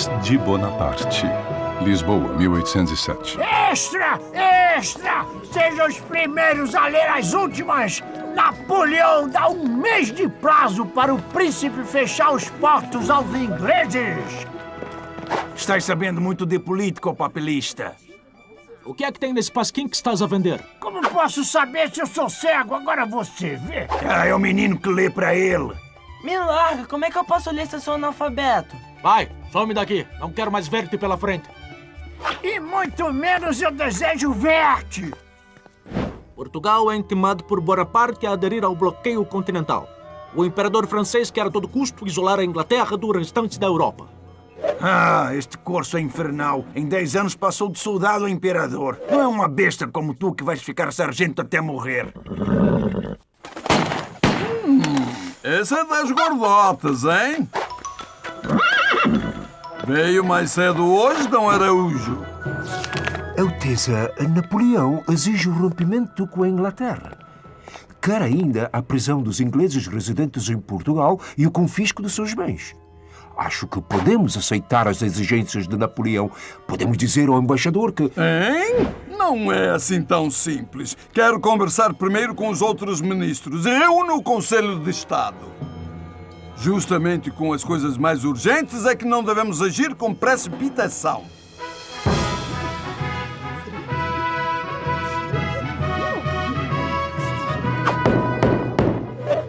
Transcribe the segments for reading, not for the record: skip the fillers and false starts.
Memórias de Bonaparte. Lisboa, 1807. Extra! Extra! Sejam os primeiros a ler as últimas! Napoleão dá 1 mês de prazo para o príncipe fechar os portos aos ingleses! Estás sabendo muito de política, ô papelista. O que é que tem nesse pasquim que estás a vender? Como posso saber se eu sou cego? Agora você vê! É o menino que lê pra ele. Me larga, como é que eu posso ler se eu sou analfabeto? Vai, some daqui. Não quero mais ver-te pela frente. E muito menos eu desejo ver-te! Portugal é intimado por Bonaparte a aderir ao bloqueio continental. O imperador francês quer a todo custo isolar a Inglaterra do restante da Europa. Ah, este corso é infernal. Em 10 anos passou de soldado a imperador. Não é uma besta como tu que vais ficar sargento até morrer. Essa é das gordotas, hein? Veio mais cedo hoje, Dom Araújo? Alteza, Napoleão exige o rompimento com a Inglaterra. Quer ainda a prisão dos ingleses residentes em Portugal e o confisco de seus bens. Acho que podemos aceitar as exigências de Napoleão. Podemos dizer ao embaixador que... Hein? Não é assim tão simples. Quero conversar primeiro com os outros ministros. Eu no Conselho de Estado. Justamente com as coisas mais urgentes é que não devemos agir com precipitação.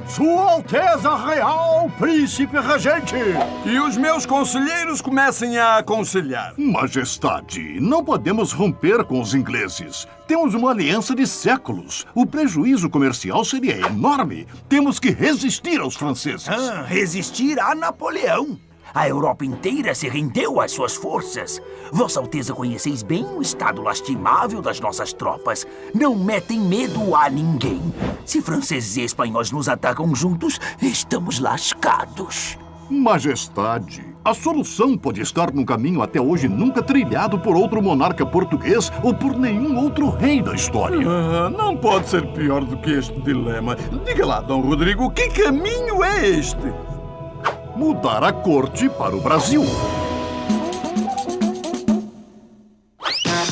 Sua Alteza Real, Príncipe Regente! E os meus conselheiros comecem a aconselhar. Majestade, não podemos romper com os ingleses. Temos uma aliança de séculos. O prejuízo comercial seria enorme. Temos que resistir aos franceses. Resistir a Napoleão. A Europa inteira se rendeu às suas forças. Vossa Alteza conheceis bem o estado lastimável das nossas tropas. Não metem medo a ninguém. Se franceses e espanhóis nos atacam juntos, estamos lascados. Majestade, a solução pode estar num caminho até hoje nunca trilhado por outro monarca português ou por nenhum outro rei da história. Não pode ser pior do que este dilema. Diga lá, Dom Rodrigo, que caminho é este? Mudar a corte para o Brasil.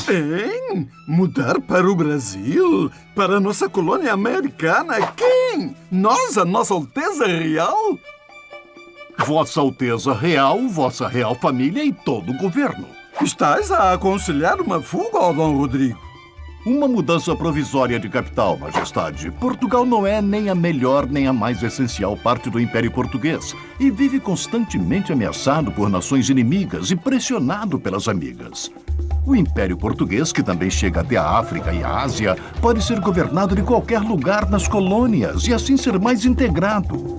Hein? Mudar para o Brasil? Para a nossa colônia americana? Quem? Nós, a Nossa Alteza Real? Vossa Alteza Real, Vossa Real Família e todo o governo. Estás a aconselhar uma fuga ao Dom Rodrigo? Uma mudança provisória de capital, Majestade. Portugal não é nem a melhor nem a mais essencial parte do Império Português e vive constantemente ameaçado por nações inimigas e pressionado pelas amigas. O Império Português, que também chega até a África e a Ásia, pode ser governado de qualquer lugar nas colônias e assim ser mais integrado.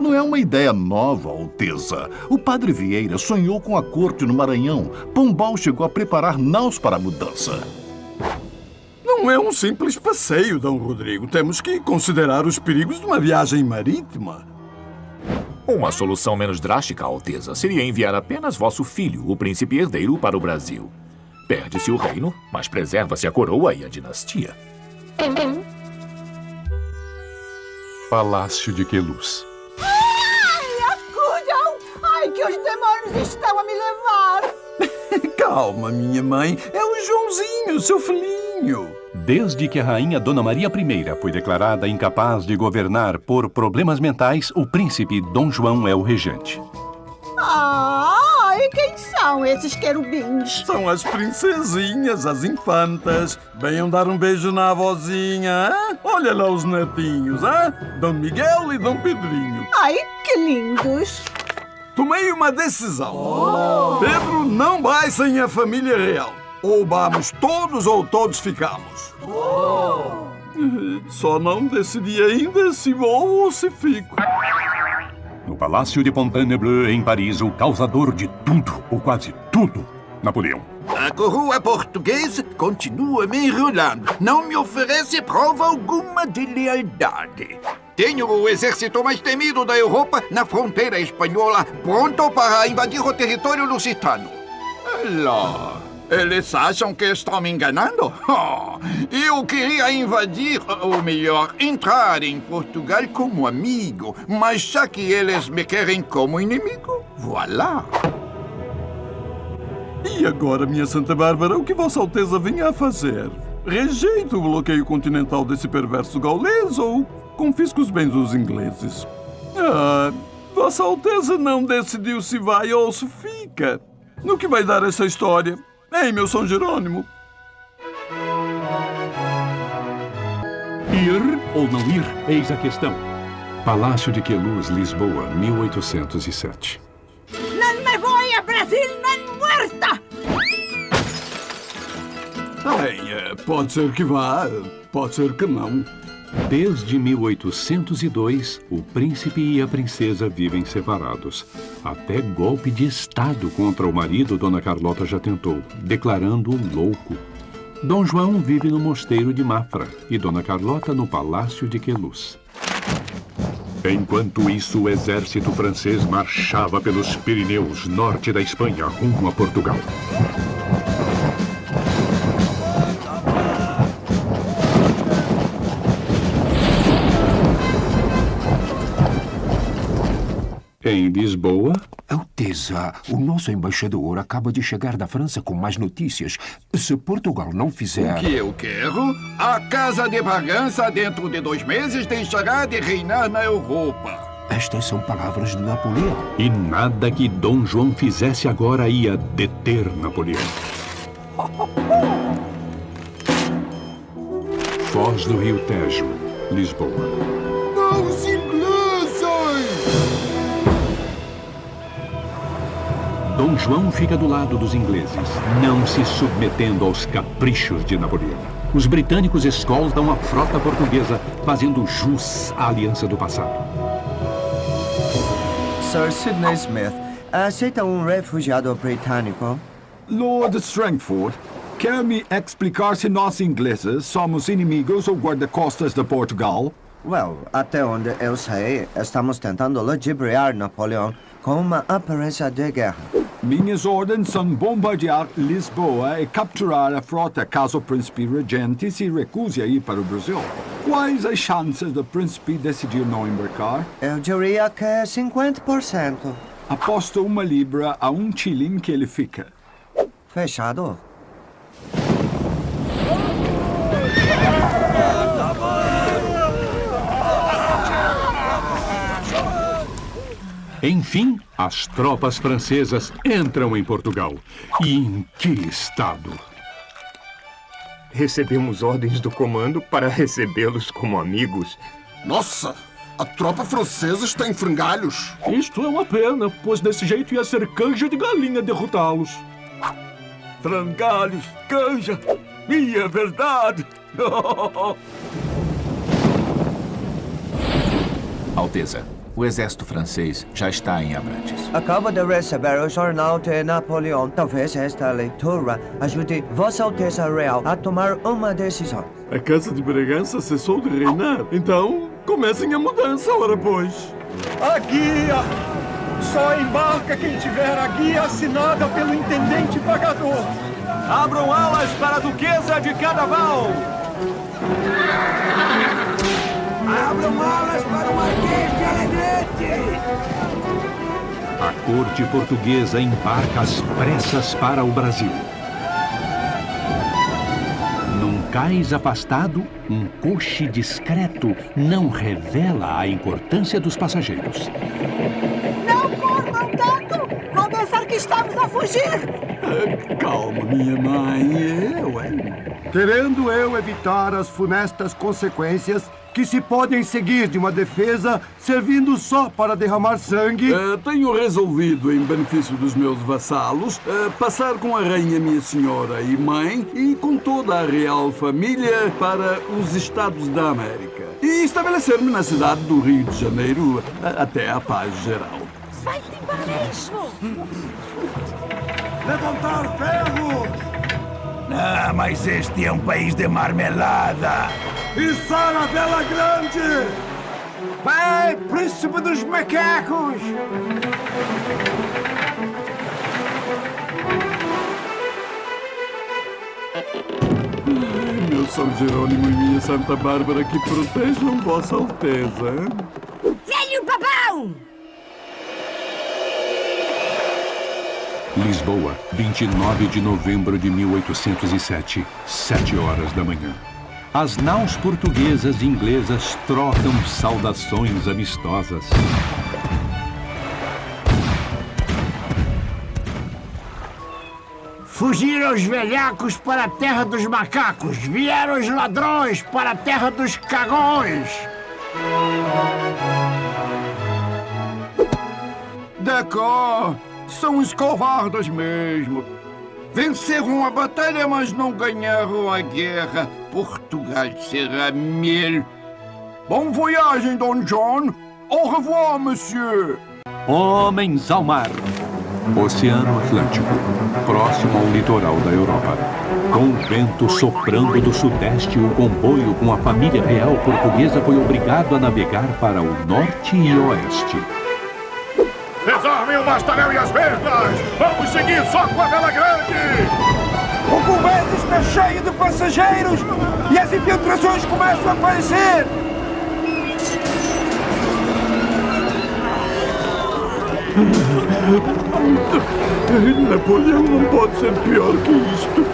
Não é uma ideia nova, Alteza. O padre Vieira sonhou com a corte no Maranhão. Pombal chegou a preparar naus para a mudança. Não é um simples passeio, Dom Rodrigo. Temos que considerar os perigos de uma viagem marítima. Uma solução menos drástica, Alteza, seria enviar apenas vosso filho, o príncipe herdeiro, para o Brasil. Perde-se o reino, mas preserva-se a coroa e a dinastia. Palácio de Queluz. Ai, acudam! Ai, que os demônios estão a me levar! Calma, minha mãe. É o Joãozinho, seu filhinho. Desde que a rainha Dona Maria I foi declarada incapaz de governar por problemas mentais, o príncipe Dom João é o regente. Ah, e quem são esses querubins? São as princesinhas, as infantas. Venham dar um beijo na avózinha. Hein? Olha lá os netinhos, hein? Dom Miguel e Dom Pedrinho. Ai, que lindos! Tomei uma decisão. Pedro não vai sem a família real. Ou vamos todos ou todos ficamos. Só não decidi ainda se vou ou se fico. No Palácio de Fontainebleau, em Paris, o causador de tudo, ou quase tudo, Napoleão. A coroa portuguesa continua me enrolando. Não me oferece prova alguma de lealdade. Tenho o exército mais temido da Europa na fronteira espanhola, pronto para invadir o território lusitano. Lá, eles acham que estão me enganando? Eu queria invadir, ou melhor, entrar em Portugal como amigo, mas já que eles me querem como inimigo, voilà. E agora, minha Santa Bárbara, o que Vossa Alteza vinha a fazer? Rejeita o bloqueio continental desse perverso gaulês ou confisca os bens dos ingleses? Vossa Alteza não decidiu se vai ou se fica. No que vai dar essa história? Ei, meu São Jerônimo? Ir ou não ir? Eis a questão. Palácio de Queluz, Lisboa, 1807. Não me voy a Brasil, não muerta! Bem, pode ser que vá, pode ser que não. Desde 1802, o príncipe e a princesa vivem separados. Até golpe de Estado contra o marido, Dona Carlota já tentou, declarando-o louco. Dom João vive no mosteiro de Mafra e Dona Carlota no palácio de Queluz. Enquanto isso, o exército francês marchava pelos Pirineus, norte da Espanha, rumo a Portugal. Em Lisboa... Alteza, o nosso embaixador acaba de chegar da França com mais notícias. Se Portugal não fizer... O que eu quero? A Casa de Bragança, dentro de 2 meses, deixará de reinar na Europa. Estas são palavras de Napoleão. E nada que Dom João fizesse agora ia deter Napoleão. Foz do Rio Tejo, Lisboa. Os ingleses! Dom João fica do lado dos ingleses, não se submetendo aos caprichos de Napoleão. Os britânicos escoltam a frota portuguesa, fazendo jus à aliança do passado. Sir Sidney Smith, aceita refugiado britânico? Lord Strangford, quer me explicar se nós ingleses somos inimigos ou guarda-costas de Portugal? Well, até onde eu sei, estamos tentando ludibriar Napoleão com uma aparência de guerra. Minhas ordens são bombardear Lisboa e capturar a frota caso o príncipe regente se recuse a ir para o Brasil. Quais as chances do príncipe decidir não embarcar? Eu diria que é 50%. Aposto 1 libra a 1 shilling que ele fica. Fechado. Enfim, as tropas francesas entram em Portugal. E em que estado? Recebemos ordens do comando para recebê-los como amigos. Nossa! A tropa francesa está em frangalhos. Isto é uma pena, pois desse jeito ia ser canja de galinha derrotá-los. Frangalhos, canja! E é verdade! Alteza, o exército francês já está em Abrantes. Acabo de receber o jornal de Napoleão. Talvez esta leitura ajude Vossa Alteza Real a tomar uma decisão. A Casa de Bragança cessou de reinar. Então, comecem a mudança, ora pois. A guia! Só embarca quem tiver a guia assinada pelo intendente pagador. Abram alas para a Duquesa de Cadaval! Abram alas para o Marquês de Alegrete! A corte portuguesa embarca às pressas para o Brasil. Num cais afastado, um coche discreto não revela a importância dos passageiros. Não corram tanto! Vão pensar que estamos a fugir! Calma, minha mãe. Querendo eu evitar as funestas consequências que se podem seguir de uma defesa servindo só para derramar sangue... Tenho resolvido, em benefício dos meus vassalos, passar com a rainha minha senhora e mãe e com toda a real família para os Estados da América. E estabelecer-me na cidade do Rio de Janeiro até a paz geral. Vai-te embora mesmo! Levantar ferro! Ah, mas este é um país de marmelada! Içar a vela grande! Vai, príncipe dos macacos! Meu São Jerônimo e minha Santa Bárbara, que protejam Vossa Alteza. Velho babão! Lisboa, 29 de novembro de 1807, 7 horas da manhã. As naus portuguesas e inglesas trocam saudações amistosas. Fugiram os velhacos para a terra dos macacos. Vieram os ladrões para a terra dos cagões. D'accord. São os covardes mesmo. Venceram a batalha, mas não ganharam a guerra. Portugal será mil. Bom voyage, Don John. Au revoir, monsieur. Homens ao mar. Oceano Atlântico, próximo ao litoral da Europa. Com o vento soprando do sudeste, o comboio com a família real portuguesa foi obrigado a navegar para o norte e oeste. Desarmem o bastalhão e as vestas! Vamos seguir só com a vela grande! O convés está cheio de passageiros e as infiltrações começam a aparecer! Napoleão não pode ser pior que isto.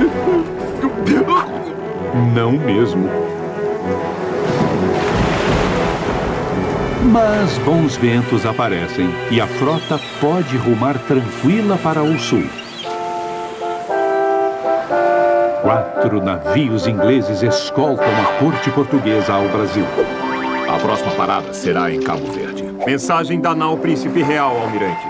Não mesmo. Mas bons ventos aparecem e a frota pode rumar tranquila para o sul. 4 navios ingleses escoltam a corte portuguesa ao Brasil. A próxima parada será em Cabo Verde. Mensagem da nau Príncipe Real, almirante.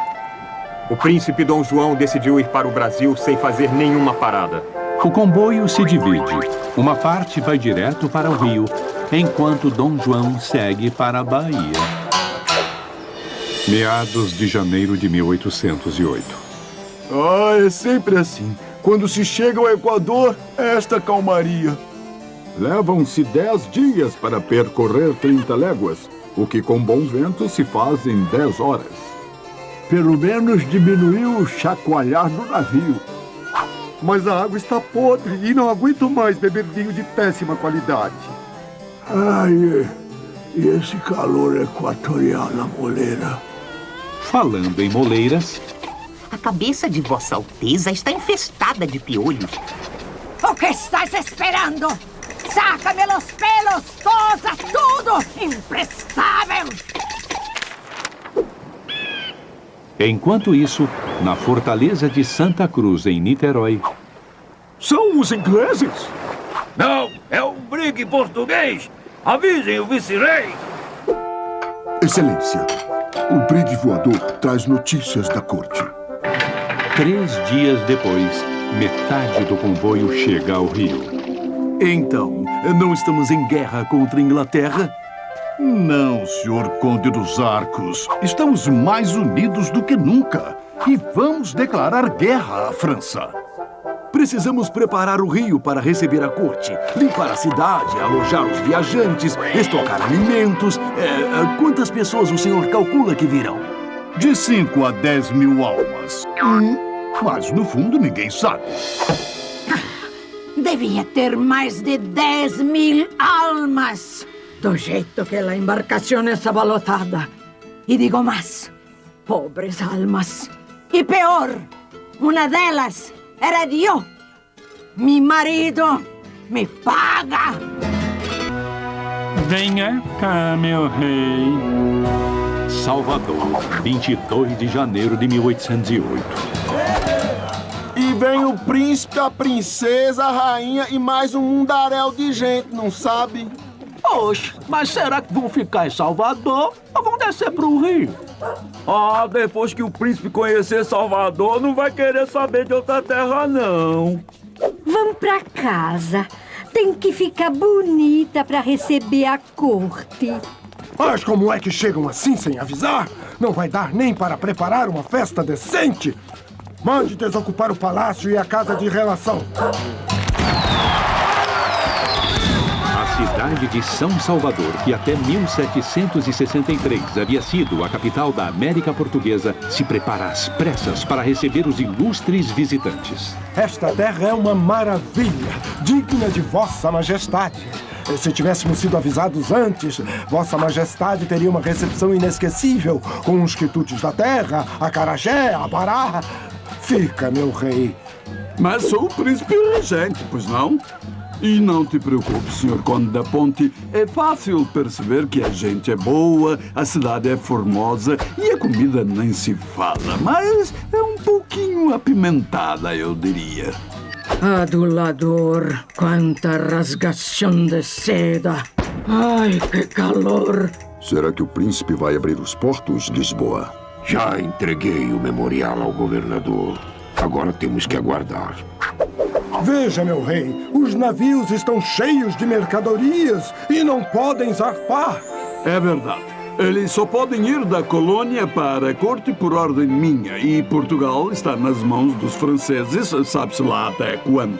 O príncipe Dom João decidiu ir para o Brasil sem fazer nenhuma parada. O comboio se divide. Uma parte vai direto para o Rio, enquanto Dom João segue para a Bahia. Meados de janeiro de 1808. É sempre assim. Quando se chega ao Equador, é esta calmaria. Levam-se 10 dias para percorrer 30 léguas, o que com bom vento se faz em 10 horas. Pelo menos diminuiu o chacoalhar do navio. Mas a água está podre e não aguento mais beber vinho de péssima qualidade. Ai, e esse calor equatorial na moleira? Falando em moleiras... A cabeça de Vossa Alteza está infestada de piolhos. O que estás esperando? Saca-me os pelos, tosa tudo! Imprestável! Enquanto isso, na fortaleza de Santa Cruz, em Niterói... São os ingleses? Não, é um brigue português! Avisem o vice-rei! Excelência, o brigue voador traz notícias da corte. 3 dias depois, metade do comboio chega ao Rio. Então, não estamos em guerra contra a Inglaterra? Não, senhor Conde dos Arcos. Estamos mais unidos do que nunca. E vamos declarar guerra à França. Precisamos preparar o Rio para receber a corte, limpar a cidade, alojar os viajantes, estocar alimentos. Quantas pessoas o senhor calcula que virão? De 5 a 10 mil almas. Mas, no fundo, ninguém sabe. Devia ter mais de 10.000 almas. Do jeito que a embarcação estava lotada. E digo mais, pobres almas. E pior, uma delas era eu. Mi marido me paga. Venha cá, meu rei. Salvador, 22 de janeiro de 1808. E vem o príncipe, a princesa, a rainha e mais um mundaréu de gente, não sabe? Oxe, mas será que vão ficar em Salvador ou vão descer pro Rio? Ah, depois que o príncipe conhecer Salvador, não vai querer saber de outra terra, não. Vamos pra casa. Tem que ficar bonita pra receber a corte. Mas como é que chegam assim sem avisar? Não vai dar nem para preparar uma festa decente. Mande desocupar o palácio e a casa de relação. A cidade de São Salvador, que até 1763 havia sido a capital da América Portuguesa, se prepara às pressas para receber os ilustres visitantes. Esta terra é uma maravilha, digna de Vossa Majestade. Se tivéssemos sido avisados antes, Vossa Majestade teria uma recepção inesquecível, com os quitutes da terra, acarajé, abará. Fica, meu rei. Mas sou o príncipe regente, pois não? E não te preocupe, senhor Conde da Ponte. É fácil perceber que a gente é boa, a cidade é formosa e a comida nem se fala. Mas é um pouquinho apimentada, eu diria. Adulador, quanta rasgação de seda. Ai, que calor. Será que o príncipe vai abrir os portos, Lisboa? Já entreguei o memorial ao governador. Agora temos que aguardar. Veja, meu rei, os navios estão cheios de mercadorias e não podem zarpar. É verdade. Eles só podem ir da colônia para a corte por ordem minha. E Portugal está nas mãos dos franceses, sabe-se lá até quando.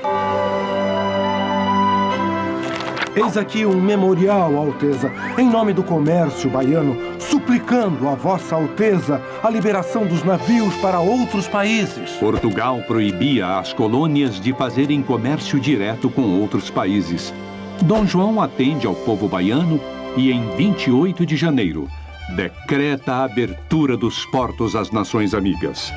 Eis aqui um memorial, Alteza, em nome do comércio baiano, suplicando a Vossa Alteza a liberação dos navios para outros países. Portugal proibia as colônias de fazerem comércio direto com outros países. Dom João atende ao povo baiano e, em 28 de janeiro, decreta a abertura dos portos às nações amigas.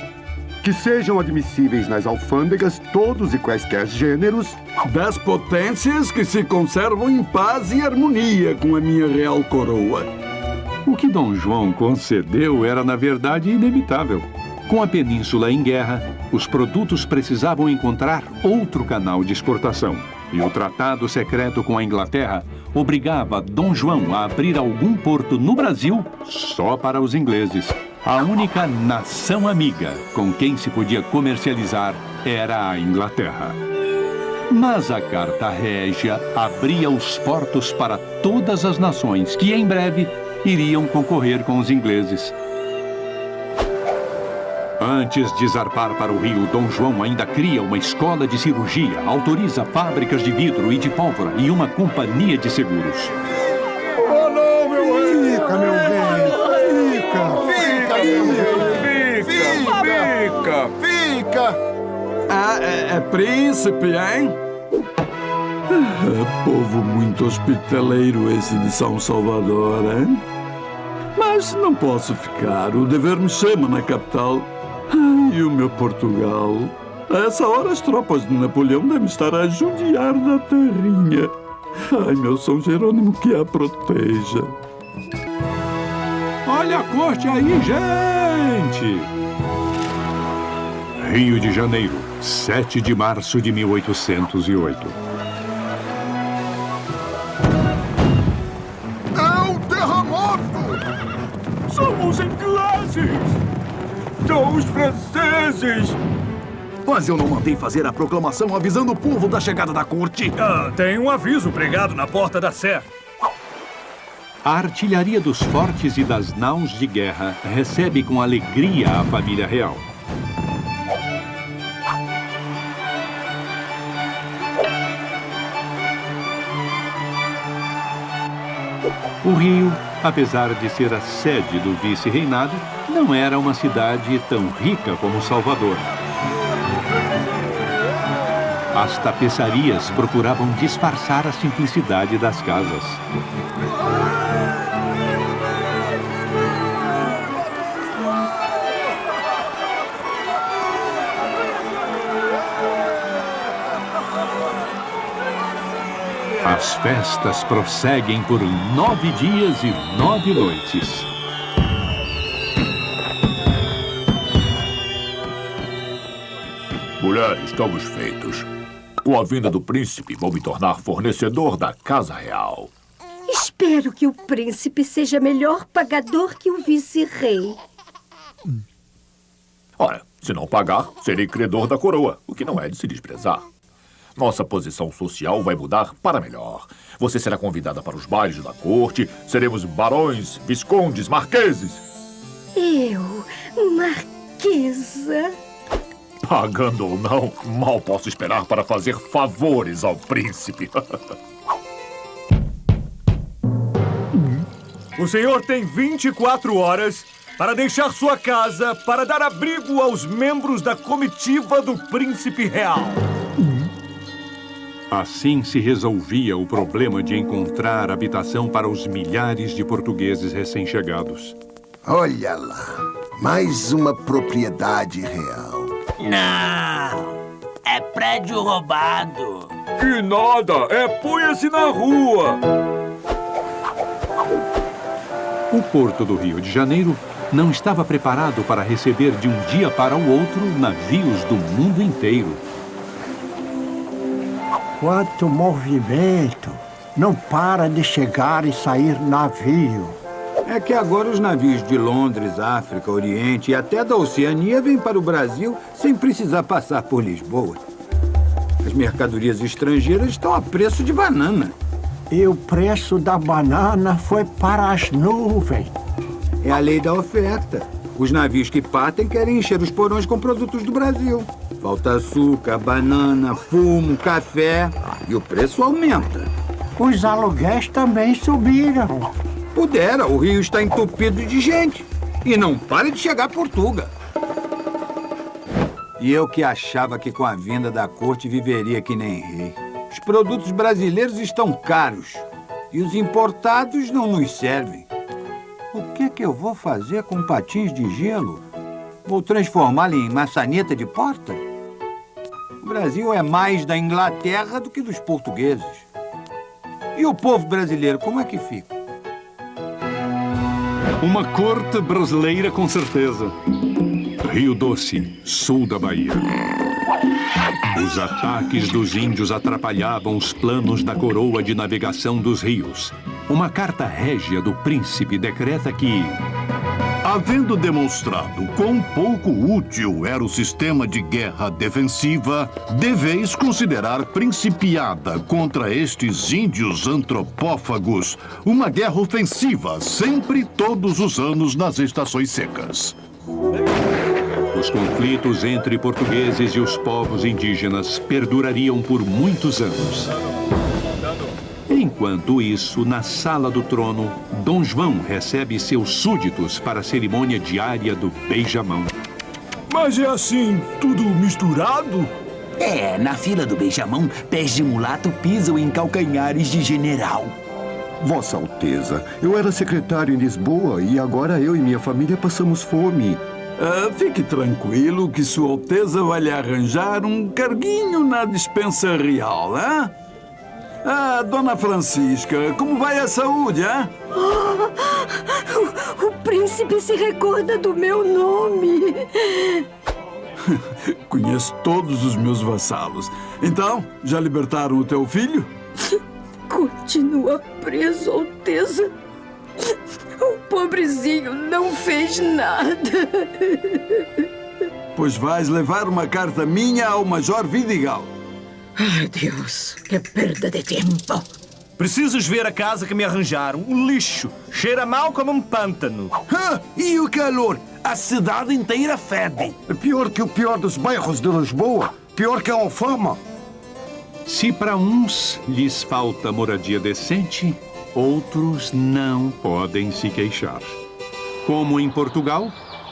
Que sejam admissíveis nas alfândegas todos e quaisquer gêneros das potências que se conservam em paz e harmonia com a minha real coroa. O que Dom João concedeu era, na verdade, inevitável. Com a península em guerra, os produtos precisavam encontrar outro canal de exportação. E o tratado secreto com a Inglaterra obrigava Dom João a abrir algum porto no Brasil só para os ingleses. A única nação amiga com quem se podia comercializar era a Inglaterra. Mas a Carta Régia abria os portos para todas as nações que, em breve, iriam concorrer com os ingleses. Antes de zarpar para o Rio, Dom João ainda cria uma escola de cirurgia, autoriza fábricas de vidro e de pólvora e uma companhia de seguros. Oh, não, meu rei! Fica, meu rei! Fica! Ah, é príncipe, hein? Povo muito hospitaleiro esse de São Salvador, hein? Mas não posso ficar. O dever me chama na capital. E o meu Portugal? A essa hora as tropas de Napoleão devem estar a judiar da terrinha. Ai, meu São Jerônimo, que a proteja. Olha a corte aí, gente! Rio de Janeiro, 7 de março de 1808. É um terremoto! São os ingleses! São os franceses! Mas eu não mandei fazer a proclamação avisando o povo da chegada da corte. Tem um aviso pregado na porta da Sé. A artilharia dos fortes e das naus de guerra recebe com alegria a família real. O Rio, apesar de ser a sede do vice-reinado, não era uma cidade tão rica como Salvador. As tapeçarias procuravam disfarçar a simplicidade das casas. As festas prosseguem por 9 dias e 9 noites. Mulher, estamos feitos. Com a vinda do príncipe, vou me tornar fornecedor da Casa Real. Espero que o príncipe seja melhor pagador que o vice-rei. Ora, se não pagar, serei credor da coroa, o que não é de se desprezar. Nossa posição social vai mudar para melhor. Você será convidada para os bailes da corte. Seremos barões, viscondes, marqueses. Eu, marquesa? Pagando ou não, mal posso esperar para fazer favores ao príncipe. O senhor tem 24 horas para deixar sua casa para dar abrigo aos membros da comitiva do príncipe real. Assim se resolvia o problema de encontrar habitação para os milhares de portugueses recém-chegados. Olha lá, mais uma propriedade real. Não, é prédio roubado. Que nada, ponha-se na rua. O Porto do Rio de Janeiro não estava preparado para receber de um dia para o outro navios do mundo inteiro. Quanto movimento! Não para de chegar e sair navio. É que agora os navios de Londres, África, Oriente e até da Oceania vêm para o Brasil sem precisar passar por Lisboa. As mercadorias estrangeiras estão a preço de banana. E o preço da banana foi para as nuvens. É a lei da oferta. Os navios que partem querem encher os porões com produtos do Brasil. Falta açúcar, banana, fumo, café e o preço aumenta. Os aluguéis também subiram. Pudera, o rio está entupido de gente. E não para de chegar Portuga. E eu que achava que com a vinda da corte viveria que nem rei. Os produtos brasileiros estão caros e os importados não nos servem. O que eu vou fazer com patins de gelo? Vou transformá-lo em maçaneta de porta? O Brasil é mais da Inglaterra do que dos portugueses. E o povo brasileiro, como é que fica? Uma corte brasileira, com certeza. Rio Doce, sul da Bahia. Os ataques dos índios atrapalhavam os planos da coroa de navegação dos rios. Uma carta régia do príncipe decreta que... Havendo demonstrado quão pouco útil era o sistema de guerra defensiva, deveis considerar principiada contra estes índios antropófagos uma guerra ofensiva, sempre todos os anos nas estações secas. Os conflitos entre portugueses e os povos indígenas perdurariam por muitos anos. Enquanto isso, na sala do trono, Dom João recebe seus súditos para a cerimônia diária do beijamão. Mas é assim, tudo misturado? É, na fila do beijamão, pés de mulato pisam em calcanhares de general. Vossa Alteza, eu era secretário em Lisboa e agora eu e minha família passamos fome. Fique tranquilo que Sua Alteza vai lhe arranjar um carguinho na dispensa real, hein? Dona Francisca, como vai a saúde, hein? O príncipe se recorda do meu nome. Conheço todos os meus vassalos. Então, já libertaram o teu filho? Continua preso, Alteza. O pobrezinho não fez nada. Pois vais levar uma carta minha ao Major Vidigal. Ai, Deus, que perda de tempo. Precisas ver a casa que me arranjaram. Um lixo. Cheira mal como um pântano. E o calor? A cidade inteira fede. É pior que o pior dos bairros de Lisboa. Pior que a Alfama. Se para uns lhes falta moradia decente, outros não podem se queixar. Como em Portugal,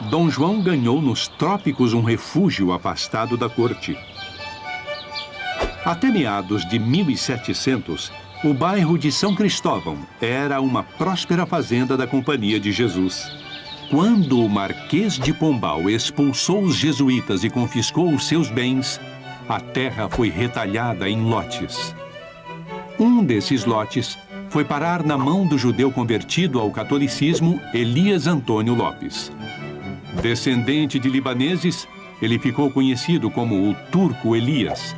Dom João ganhou nos trópicos um refúgio afastado da corte. Até meados de 1700, o bairro de São Cristóvão era uma próspera fazenda da Companhia de Jesus. Quando o Marquês de Pombal expulsou os jesuítas e confiscou os seus bens, a terra foi retalhada em lotes. Um desses lotes foi parar na mão do judeu convertido ao catolicismo Elias Antônio Lopes. Descendente de libaneses, ele ficou conhecido como o Turco Elias.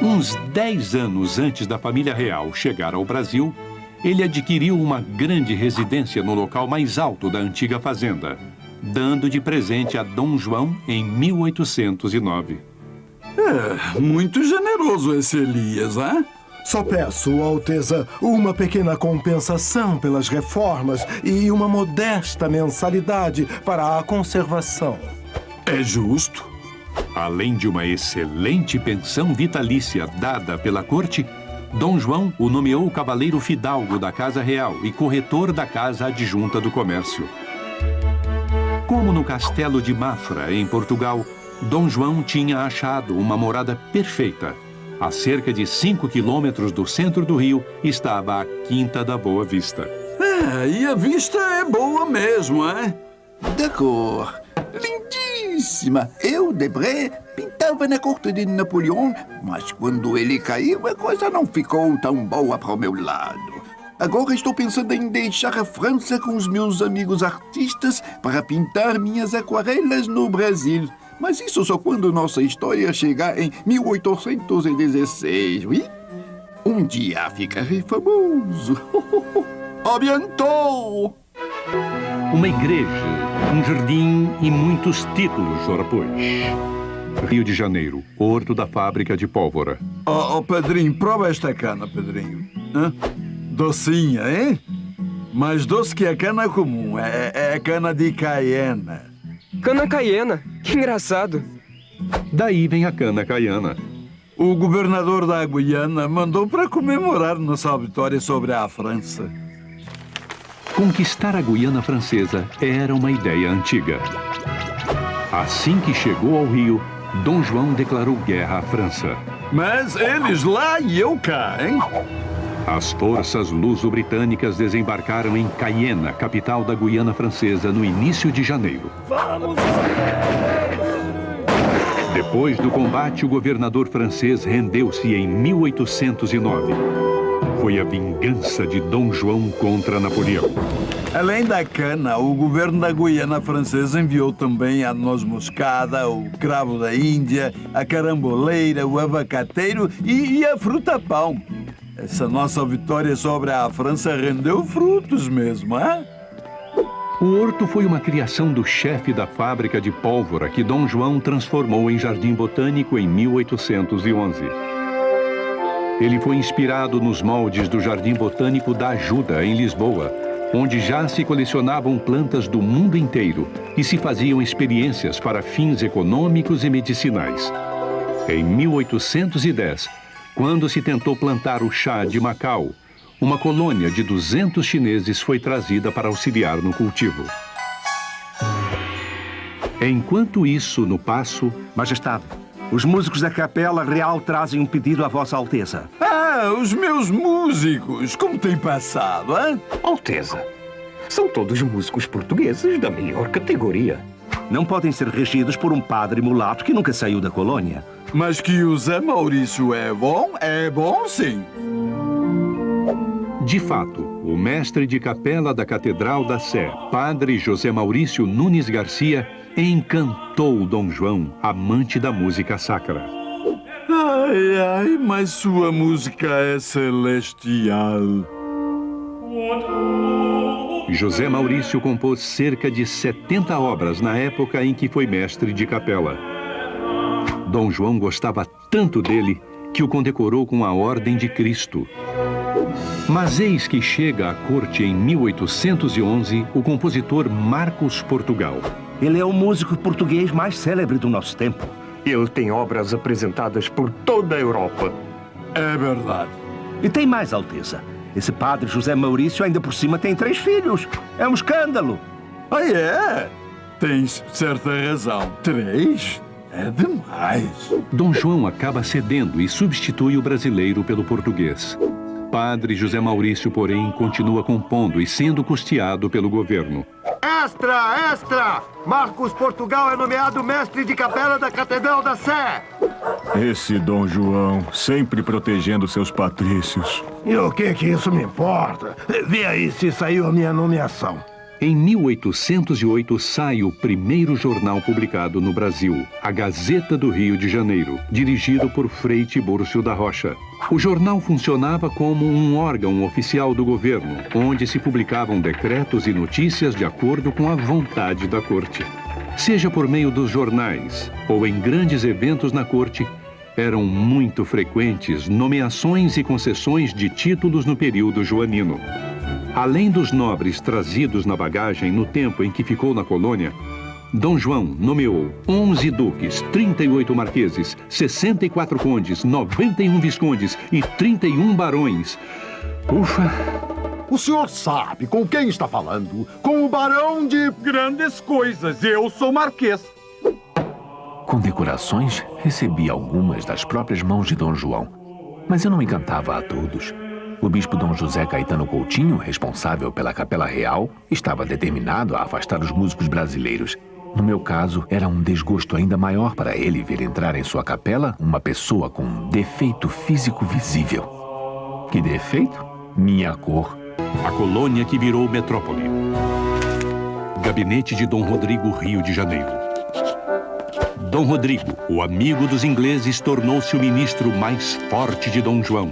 Uns 10 anos antes da família real chegar ao Brasil, ele adquiriu uma grande residência no local mais alto da antiga fazenda, dando de presente a Dom João em 1809. Muito generoso esse Elias, hein? Só peço, Alteza, uma pequena compensação pelas reformas e uma modesta mensalidade para a conservação. É justo. Além de uma excelente pensão vitalícia dada pela corte, Dom João o nomeou cavaleiro fidalgo da Casa Real e corretor da Casa Adjunta do Comércio. Como no Castelo de Mafra, em Portugal, Dom João tinha achado uma morada perfeita. A cerca de 5 quilômetros do centro do Rio estava a Quinta da Boa Vista. E a vista é boa mesmo, hein? D'accord. Lindíssimo. belíssima. Eu, Debré, pintava na corte de Napoleão, mas quando ele caiu, a coisa não ficou tão boa para o meu lado. Agora estou pensando em deixar a França com os meus amigos artistas para pintar minhas aquarelas no Brasil. Mas isso só quando nossa história chegar em 1816, oui? Um dia ficarei famoso. Abiantou! Uma igreja, um jardim e muitos títulos, ora pois. Rio de Janeiro, Horto da Fábrica de Pólvora. Pedrinho, prova esta cana, Pedrinho. Hã? Docinha, hein? Mais doce que a cana comum. É cana de caiena. Cana caiena? Que engraçado. Daí vem a cana caiana. O governador da Guiana mandou para comemorar nossa vitória sobre a França. Conquistar a Guiana Francesa era uma ideia antiga. Assim que chegou ao Rio, Dom João declarou guerra à França. Mas eles lá e eu cá, hein? As forças luso-britânicas desembarcaram em Cayena, capital da Guiana Francesa, no início de janeiro. Vamos! Depois do combate, o governador francês rendeu-se em 1809. Foi a vingança de Dom João contra Napoleão. Além da cana, o governo da Guiana Francesa enviou também a noz moscada, o cravo da Índia, a caramboleira, o abacateiro e a fruta-pão. Essa nossa vitória sobre a França rendeu frutos mesmo, hein? O horto foi uma criação do chefe da fábrica de pólvora que Dom João transformou em jardim botânico em 1811. Ele foi inspirado nos moldes do Jardim Botânico da Ajuda, em Lisboa, onde já se colecionavam plantas do mundo inteiro e se faziam experiências para fins econômicos e medicinais. Em 1810, quando se tentou plantar o chá de Macau, uma colônia de 200 chineses foi trazida para auxiliar no cultivo. Enquanto isso, no paço... Majestade, os músicos da Capela Real trazem um pedido à Vossa Alteza. Ah, os meus músicos! Como tem passado, hein? Alteza, são todos músicos portugueses da melhor categoria. Não podem ser regidos por um padre mulato que nunca saiu da colônia. Mas que o Zé Maurício é bom sim. De fato, o mestre de capela da Catedral da Sé, padre José Maurício Nunes Garcia, encantou Dom João, amante da música sacra. Ai, mas sua música é celestial. José Maurício compôs cerca de 70 obras na época em que foi mestre de capela. Dom João gostava tanto dele que o condecorou com a Ordem de Cristo. Mas eis que chega à corte em 1811 o compositor Marcos Portugal. Ele é o músico português mais célebre do nosso tempo. Ele tem obras apresentadas por toda a Europa. É verdade. E tem mais, Alteza. Esse padre José Maurício ainda por cima tem 3 filhos. É um escândalo. Ah, é? Tens certa razão. 3? É demais. Dom João acaba cedendo e substitui o brasileiro pelo português. Padre José Maurício, porém, continua compondo e sendo custeado pelo governo. Extra, extra! Marcos Portugal é nomeado mestre de capela da Catedral da Sé. Esse Dom João, sempre protegendo seus patrícios. E o que isso me importa? Vê aí se saiu a minha nomeação. Em 1808 sai o primeiro jornal publicado no Brasil, a Gazeta do Rio de Janeiro, dirigido por Frei Tiburcio da Rocha. O jornal funcionava como um órgão oficial do governo, onde se publicavam decretos e notícias de acordo com a vontade da corte. Seja por meio dos jornais ou em grandes eventos na corte, eram muito frequentes nomeações e concessões de títulos no período joanino. Além dos nobres trazidos na bagagem no tempo em que ficou na colônia, Dom João nomeou 11 duques, 38 marqueses, 64 condes, 91 viscondes e 31 barões. Ufa! O senhor sabe com quem está falando? Com o barão de grandes coisas. Eu sou marquês. Condecorações recebi algumas das próprias mãos de Dom João, mas eu não encantava a todos. O bispo Dom José Caetano Coutinho, responsável pela Capela Real, estava determinado a afastar os músicos brasileiros. No meu caso, era um desgosto ainda maior para ele ver entrar em sua capela uma pessoa com um defeito físico visível. Que defeito? Minha cor. A colônia que virou metrópole. Gabinete de Dom Rodrigo, Rio de Janeiro. Dom Rodrigo, o amigo dos ingleses, tornou-se o ministro mais forte de Dom João.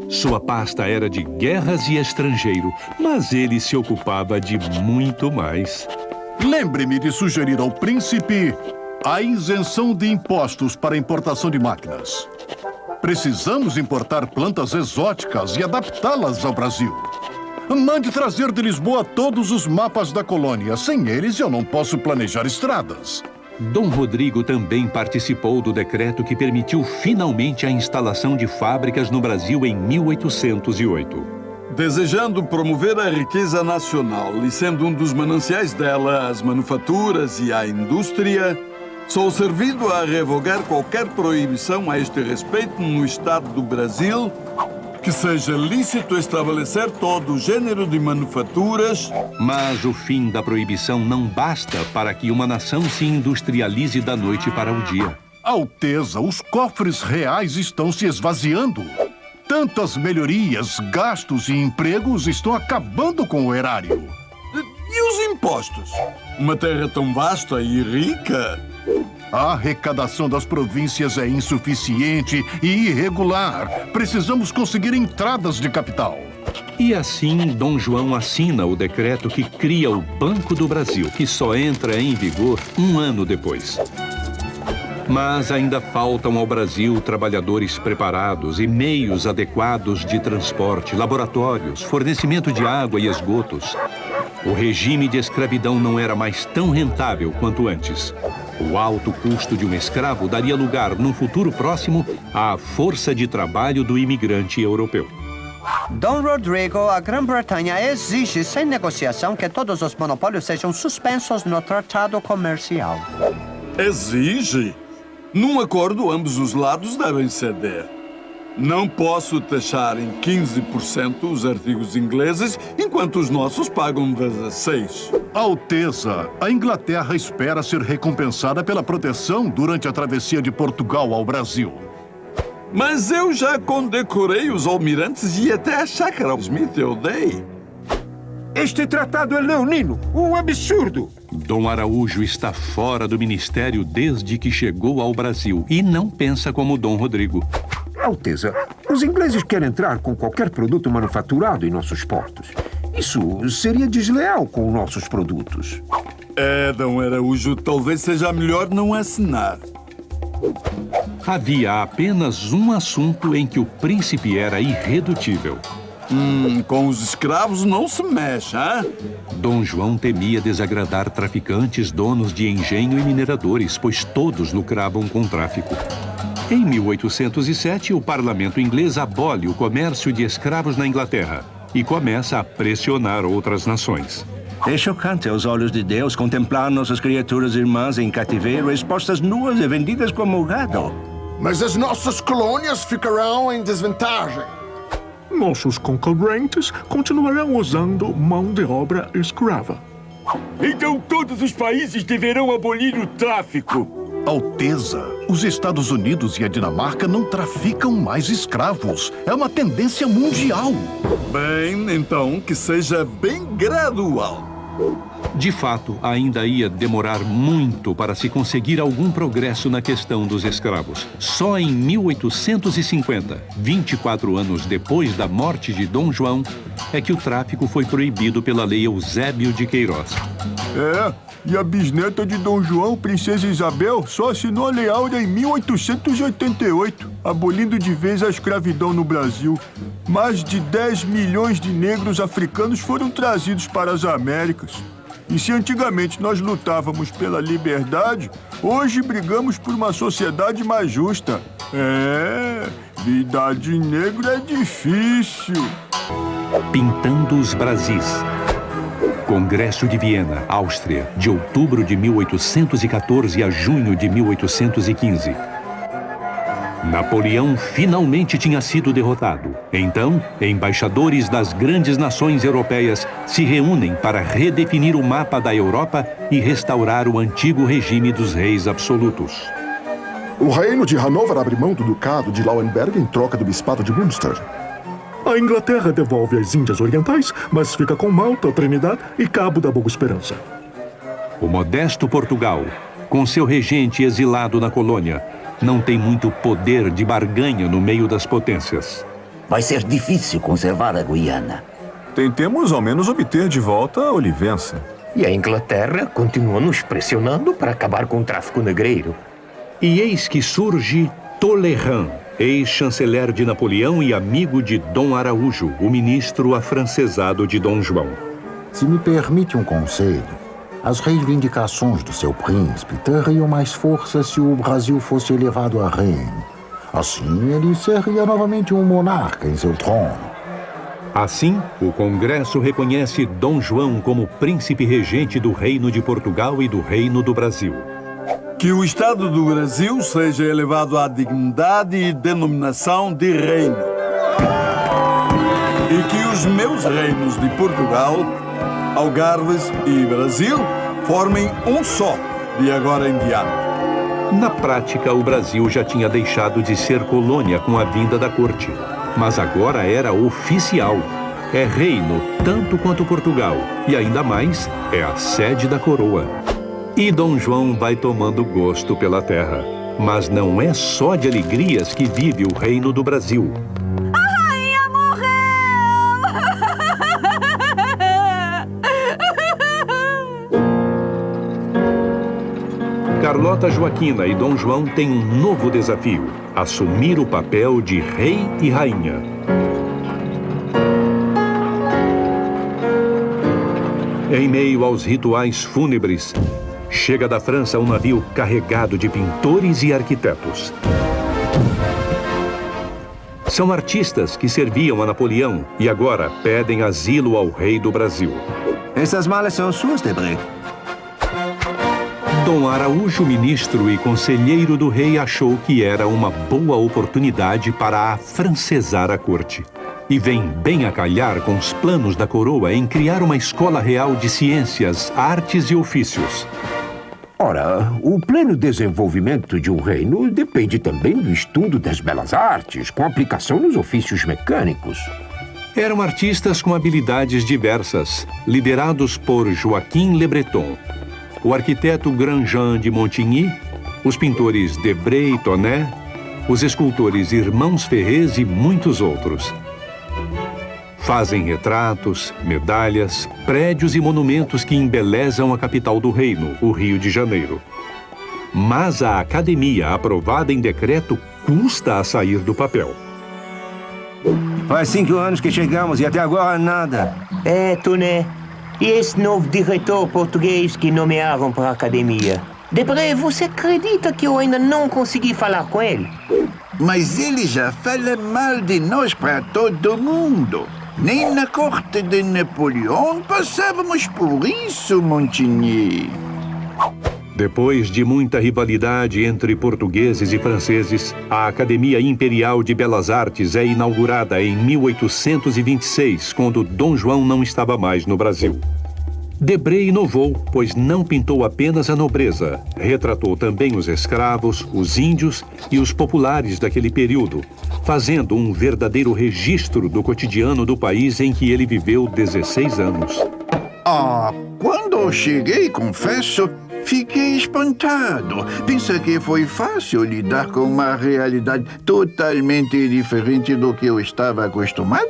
Sua pasta era de guerras e estrangeiro, mas ele se ocupava de muito mais. Lembre-me de sugerir ao príncipe a isenção de impostos para a importação de máquinas. Precisamos importar plantas exóticas e adaptá-las ao Brasil. Mande trazer de Lisboa todos os mapas da colônia. Sem eles, eu não posso planejar estradas. Dom Rodrigo também participou do decreto que permitiu finalmente a instalação de fábricas no Brasil em 1808. Desejando promover a riqueza nacional e sendo um dos mananciais dela as manufaturas e a indústria, sou servido a revogar qualquer proibição a este respeito no Estado do Brasil, que seja lícito estabelecer todo o gênero de manufaturas. Mas o fim da proibição não basta para que uma nação se industrialize da noite para o dia. Alteza, os cofres reais estão se esvaziando. Tantas melhorias, gastos e empregos estão acabando com o erário. E os impostos? Uma terra tão vasta e rica. A arrecadação das províncias é insuficiente e irregular. Precisamos conseguir entradas de capital. E assim, Dom João assina o decreto que cria o Banco do Brasil, que só entra em vigor um ano depois. Mas ainda faltam ao Brasil trabalhadores preparados e meios adequados de transporte, laboratórios, fornecimento de água e esgotos. O regime de escravidão não era mais tão rentável quanto antes. O alto custo de um escravo daria lugar, num futuro próximo, à força de trabalho do imigrante europeu. Dom Rodrigo, a Grã-Bretanha exige, sem negociação, que todos os monopólios sejam suspensos no tratado comercial. Exige? Num acordo, ambos os lados devem ceder. Não posso taxar em 15% os artigos ingleses, enquanto os nossos pagam 16%. Alteza, a Inglaterra espera ser recompensada pela proteção durante a travessia de Portugal ao Brasil. Mas eu já condecorei os almirantes e até a chácara Smith eu dei. Este tratado é leonino, um absurdo! Dom Araújo está fora do ministério desde que chegou ao Brasil e não pensa como Dom Rodrigo. Alteza, os ingleses querem entrar com qualquer produto manufaturado em nossos portos. Isso seria desleal com nossos produtos. Dom Araújo, talvez seja melhor não assinar. Havia apenas um assunto em que o príncipe era irredutível. Com os escravos não se mexe, hein? Dom João temia desagradar traficantes, donos de engenho e mineradores, pois todos lucravam com o tráfico. Em 1807, o parlamento inglês abole o comércio de escravos na Inglaterra e começa a pressionar outras nações. É chocante aos olhos de Deus contemplar nossas criaturas irmãs em cativeiro expostas nuas e vendidas como gado. Mas as nossas colônias ficarão em desvantagem. Nossos concorrentes continuarão usando mão de obra escrava. Então todos os países deverão abolir o tráfico. Alteza, os Estados Unidos e a Dinamarca não traficam mais escravos. É uma tendência mundial. Bem, então, que seja bem gradual. De fato, ainda ia demorar muito para se conseguir algum progresso na questão dos escravos. Só em 1850, 24 anos depois da morte de Dom João, é que o tráfico foi proibido pela Lei Eusébio de Queiroz. E a bisneta de Dom João, Princesa Isabel, só assinou a Lei Áurea em 1888, abolindo de vez a escravidão no Brasil. Mais de 10 milhões de negros africanos foram trazidos para as Américas. E se antigamente nós lutávamos pela liberdade, hoje brigamos por uma sociedade mais justa. Vida de negro é difícil. Pintando os Brasis. Congresso de Viena, Áustria, de outubro de 1814 a junho de 1815. Napoleão finalmente tinha sido derrotado. Então, embaixadores das grandes nações europeias se reúnem para redefinir o mapa da Europa e restaurar o antigo regime dos reis absolutos. O reino de Hanover abre mão do ducado de Lauenberg em troca do bispado de Münster. A Inglaterra devolve as Índias Orientais, mas fica com Malta, Trinidad e Cabo da Boa Esperança. O modesto Portugal, com seu regente exilado na colônia, não tem muito poder de barganha no meio das potências. Vai ser difícil conservar a Guiana. Tentemos ao menos obter de volta a Olivença. E a Inglaterra continua nos pressionando para acabar com o tráfico negreiro. E eis que surge Talleyrand, ex-chanceler de Napoleão e amigo de Dom Araújo, o ministro afrancesado de Dom João. Se me permite um conselho, as reivindicações do seu príncipe teriam mais força se o Brasil fosse elevado a reino. Assim, ele seria novamente um monarca em seu trono. Assim, o Congresso reconhece Dom João como príncipe regente do Reino de Portugal e do Reino do Brasil. Que o Estado do Brasil seja elevado à dignidade e denominação de reino. E que os meus reinos de Portugal, Algarves e Brasil formem um só, de agora em diante. Na prática, o Brasil já tinha deixado de ser colônia com a vinda da corte. Mas agora era oficial. É reino tanto quanto Portugal. E ainda mais, é a sede da coroa. E Dom João vai tomando gosto pela terra. Mas não é só de alegrias que vive o reino do Brasil. A rainha morreu! Carlota Joaquina e Dom João têm um novo desafio: assumir o papel de rei e rainha. Em meio aos rituais fúnebres, chega da França um navio carregado de pintores e arquitetos. São artistas que serviam a Napoleão e agora pedem asilo ao rei do Brasil. Essas malas são suas, Debré. Dom Araújo, ministro e conselheiro do rei, achou que era uma boa oportunidade para afrancesar a corte. E vem bem a calhar com os planos da coroa em criar uma escola real de ciências, artes e ofícios. Ora, o pleno desenvolvimento de um reino depende também do estudo das belas artes, com aplicação nos ofícios mecânicos. Eram artistas com habilidades diversas, liderados por Joaquim Le Breton, o arquiteto Grandjean de Montigny, os pintores Debré e Tonnet, os escultores Irmãos Ferrez e muitos outros. Fazem retratos, medalhas, prédios e monumentos que embelezam a capital do reino, o Rio de Janeiro. Mas a academia, aprovada em decreto, custa a sair do papel. Faz 5 anos que chegamos e até agora nada. É, Tonnet. E esse novo diretor português que nomearam para a academia? Debré, você acredita que eu ainda não consegui falar com ele? Mas ele já fala mal de nós para todo mundo. Nem na corte de Napoleão passávamos por isso, Montigny. Depois de muita rivalidade entre portugueses e franceses, a Academia Imperial de Belas Artes é inaugurada em 1826, quando Dom João não estava mais no Brasil. Debré inovou, pois não pintou apenas a nobreza, retratou também os escravos, os índios e os populares daquele período, fazendo um verdadeiro registro do cotidiano do país em que ele viveu 16 anos. Quando eu cheguei, confesso, fiquei espantado. Pensa que foi fácil lidar com uma realidade totalmente diferente do que eu estava acostumado?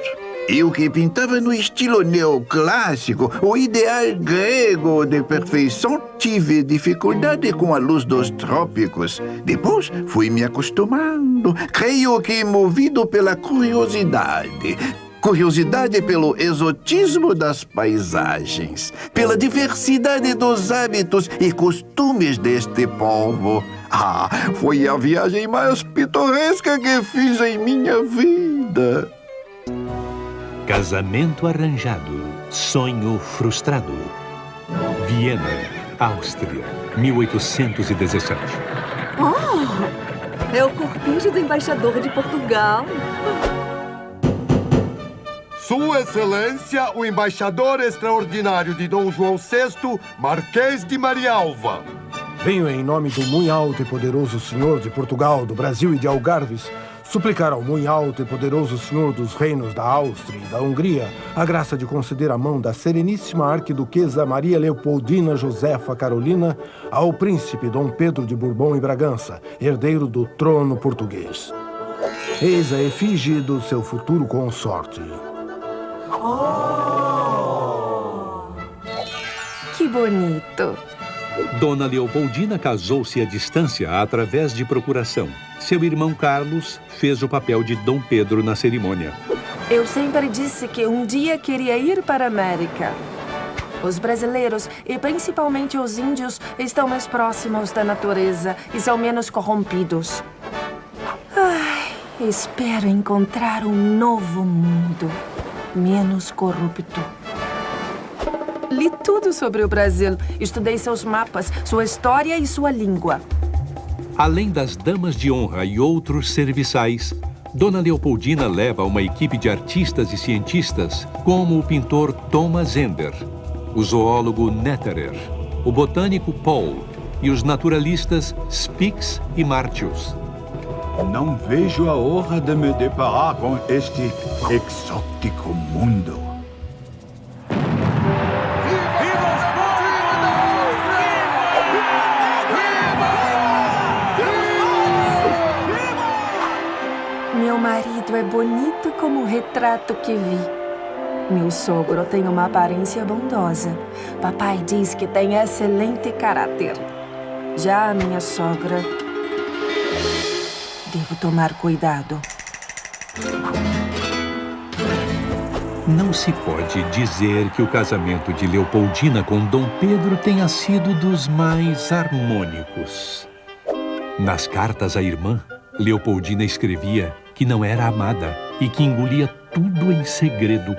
Eu que pintava no estilo neoclássico, o ideal grego de perfeição, tive dificuldade com a luz dos trópicos. Depois fui me acostumando, creio que movido pela curiosidade. Curiosidade pelo exotismo das paisagens, pela diversidade dos hábitos e costumes deste povo. Foi a viagem mais pitoresca que fiz em minha vida. Casamento arranjado, sonho frustrado. Viena, Áustria, 1817. É o corpijo do embaixador de Portugal. Sua Excelência, o embaixador extraordinário de Dom João VI, Marquês de Marialva. Venho em nome do muito alto e poderoso senhor de Portugal, do Brasil e de Algarves, suplicar ao muito alto e poderoso senhor dos reinos da Áustria e da Hungria a graça de conceder a mão da sereníssima arquiduquesa Maria Leopoldina Josefa Carolina ao príncipe Dom Pedro de Bourbon e Bragança, herdeiro do trono português. Eis a efígie do seu futuro consorte. Que bonito! Dona Leopoldina casou-se à distância através de procuração. Seu irmão Carlos fez o papel de Dom Pedro na cerimônia. Eu sempre disse que um dia queria ir para a América. Os brasileiros, e principalmente os índios, estão mais próximos da natureza e são menos corrompidos. Ai, espero encontrar um novo mundo, menos corrupto. Li tudo sobre o Brasil. Estudei seus mapas, sua história e sua língua. Além das damas de honra e outros serviçais, Dona Leopoldina leva uma equipe de artistas e cientistas, como o pintor Thomas Ender, o zoólogo Netterer, o botânico Paul e os naturalistas Spix e Martius. Não vejo a honra de me deparar com este exótico mundo. Meu marido é bonito como o retrato que vi. Meu sogro tem uma aparência bondosa. Papai diz que tem excelente caráter. Já a minha sogra... Devo tomar cuidado. Não se pode dizer que o casamento de Leopoldina com Dom Pedro tenha sido dos mais harmônicos. Nas cartas à irmã, Leopoldina escrevia que não era amada e que engolia tudo em segredo.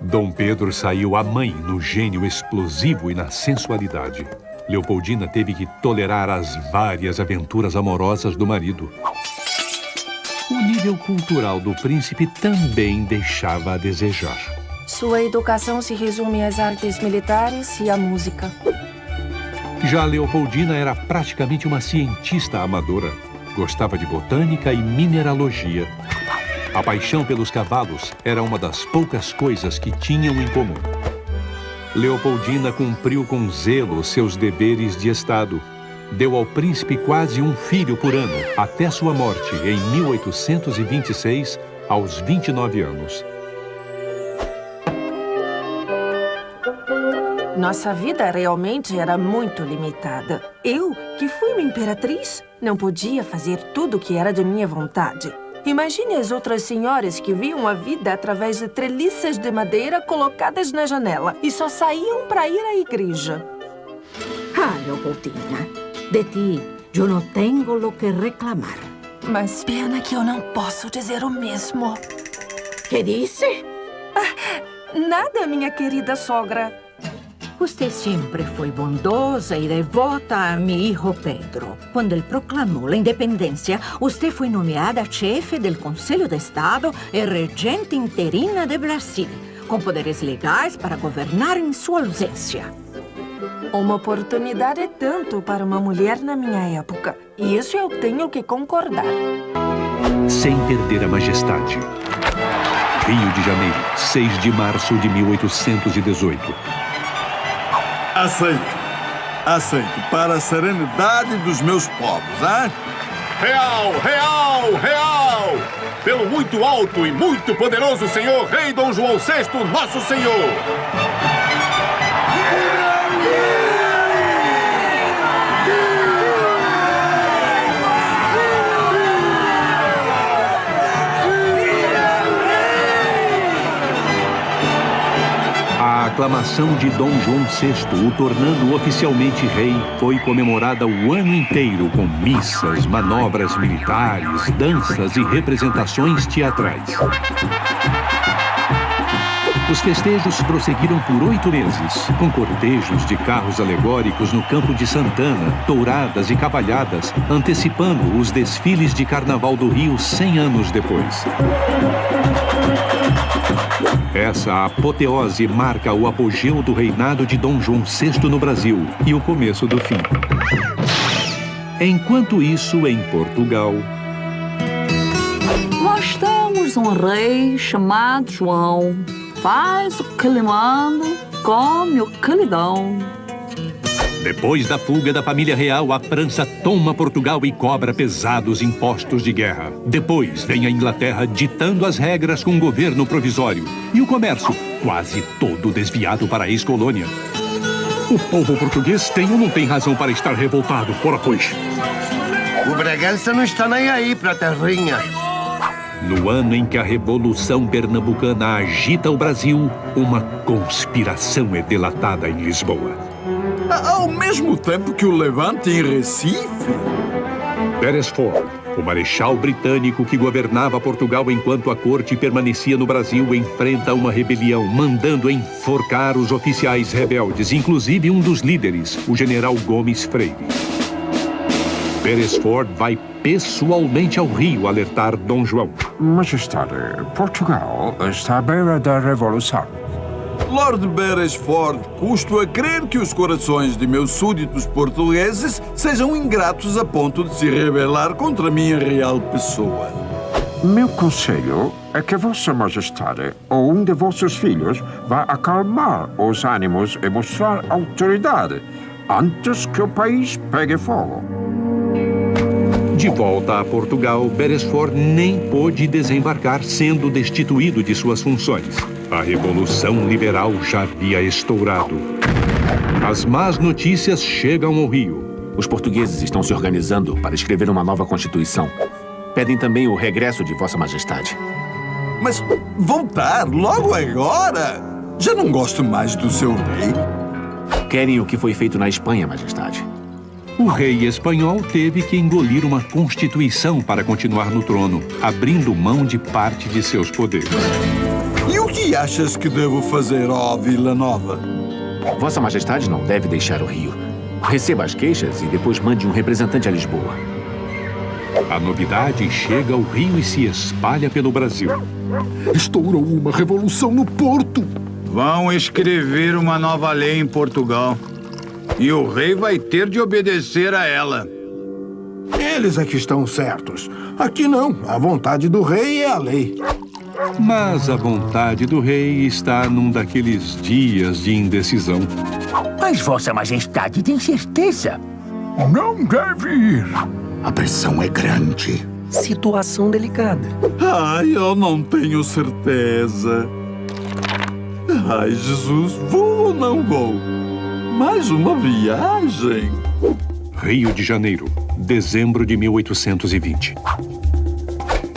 Dom Pedro saiu à mãe no gênio explosivo e na sensualidade. Leopoldina teve que tolerar as várias aventuras amorosas do marido. O nível cultural do príncipe também deixava a desejar. Sua educação se resume às artes militares e à música. Já Leopoldina era praticamente uma cientista amadora. Gostava de botânica e mineralogia. A paixão pelos cavalos era uma das poucas coisas que tinham em comum. Leopoldina cumpriu com zelo seus deveres de Estado. Deu ao príncipe quase um filho por ano, até sua morte em 1826, aos 29 anos. Nossa vida realmente era muito limitada. Eu, que fui uma imperatriz, não podia fazer tudo o que era de minha vontade. Imagine as outras senhoras que viam a vida através de treliças de madeira colocadas na janela e só saíam para ir à igreja. Ah, Leopoldina, de ti eu não tenho o que reclamar. Mas pena que eu não posso dizer o mesmo. Que disse? Nada, minha querida sogra. Usted siempre fue bondosa y devota a mi hijo Pedro. Cuando él proclamó la independencia, usted fue nomeada chefe del Conselho de Estado y regente interina de Brasil, com poderes legais para governar em sua ausência. Uma oportunidade é tanto para uma mulher na minha época. E isso eu tenho que concordar. Sem perder a majestade. Rio de Janeiro, 6 de março de 1818. Aceito, para a serenidade dos meus povos, hein? Real, real, real! Pelo muito alto e muito poderoso senhor Rei Dom João VI, nosso senhor! A aclamação de Dom João VI, o tornando oficialmente rei, foi comemorada o ano inteiro com missas, manobras militares, danças e representações teatrais. Os festejos prosseguiram por 8 meses, com cortejos de carros alegóricos no Campo de Santana, touradas e cavalhadas, antecipando os desfiles de Carnaval do Rio 100 anos depois. Essa apoteose marca o apogeu do reinado de Dom João VI no Brasil e o começo do fim. Enquanto isso, em Portugal... Nós temos um rei chamado João. Faz o que lhe manda, come o que lhe dão. Depois da fuga da família real, a França toma Portugal e cobra pesados impostos de guerra. Depois vem a Inglaterra ditando as regras com um governo provisório. E o comércio, quase todo desviado para a ex-colônia. O povo português tem ou não tem razão para estar revoltado? Ora, pois. O Bragança não está nem aí pra terrinha. No ano em que a Revolução Pernambucana agita o Brasil, uma conspiração é delatada em Lisboa. Ao mesmo tempo que o levante em Recife? Beresford, o marechal britânico que governava Portugal enquanto a corte permanecia no Brasil, enfrenta uma rebelião, mandando enforcar os oficiais rebeldes, inclusive um dos líderes, o general Gomes Freire. Beresford vai pessoalmente ao Rio alertar Dom João. Majestade, Portugal está à beira da revolução. Lord Beresford, custo a crer que os corações de meus súditos portugueses sejam ingratos a ponto de se rebelar contra minha real pessoa. Meu conselho é que Vossa Majestade ou um de vossos filhos vá acalmar os ânimos e mostrar autoridade antes que o país pegue fogo. De volta a Portugal, Beresford nem pôde desembarcar, sendo destituído de suas funções. A Revolução Liberal já havia estourado. As más notícias chegam ao Rio. Os portugueses estão se organizando para escrever uma nova Constituição. Pedem também o regresso de Vossa Majestade. Mas voltar logo agora? Já não gosto mais do seu rei. Querem o que foi feito na Espanha, Majestade. O rei espanhol teve que engolir uma constituição para continuar no trono, abrindo mão de parte de seus poderes. E o que achas que devo fazer, ó Vila Nova? Vossa Majestade não deve deixar o Rio. Receba as queixas e depois mande um representante a Lisboa. A novidade chega ao Rio e se espalha pelo Brasil. Estourou uma revolução no Porto. Vão escrever uma nova lei em Portugal. E o rei vai ter de obedecer a ela. Eles é que estão certos. Aqui não. A vontade do rei é a lei. Mas a vontade do rei está num daqueles dias de indecisão. Mas Vossa Majestade tem certeza? Não deve ir. A pressão é grande. Situação delicada. Ai, eu não tenho certeza. Ai, Jesus, vou ou não vou? Mais uma viagem. Rio de Janeiro, dezembro de 1820.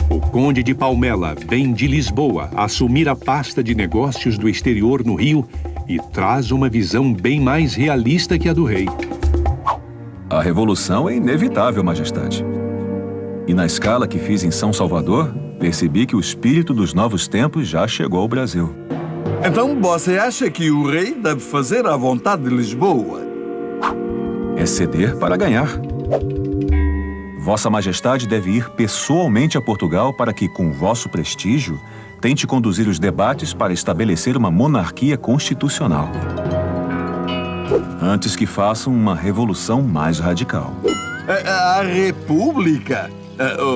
O conde de Palmela vem de Lisboa assumir a pasta de negócios do exterior no Rio e traz uma visão bem mais realista que a do rei. A revolução é inevitável, Majestade. E na escala que fiz em São Salvador, percebi que o espírito dos novos tempos já chegou ao Brasil. Então você acha que o rei deve fazer a vontade de Lisboa? É ceder para ganhar. Vossa Majestade deve ir pessoalmente a Portugal para que, com vosso prestígio, tente conduzir os debates para estabelecer uma monarquia constitucional. Antes que façam uma revolução mais radical. A República?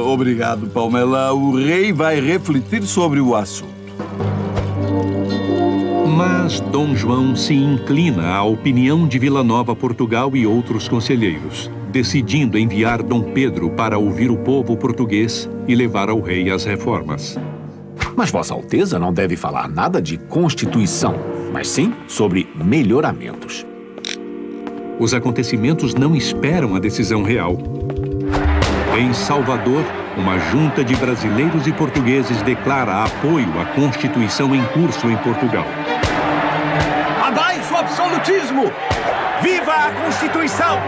Obrigado, Palmela. O rei vai refletir sobre o assunto. Mas Dom João se inclina à opinião de Vila Nova, Portugal e outros conselheiros, decidindo enviar Dom Pedro para ouvir o povo português e levar ao rei as reformas. Mas Vossa Alteza não deve falar nada de Constituição, mas sim sobre melhoramentos. Os acontecimentos não esperam a decisão real. Em Salvador, uma junta de brasileiros e portugueses declara apoio à Constituição em curso em Portugal. Abaixo o absolutismo! Viva a Constituição!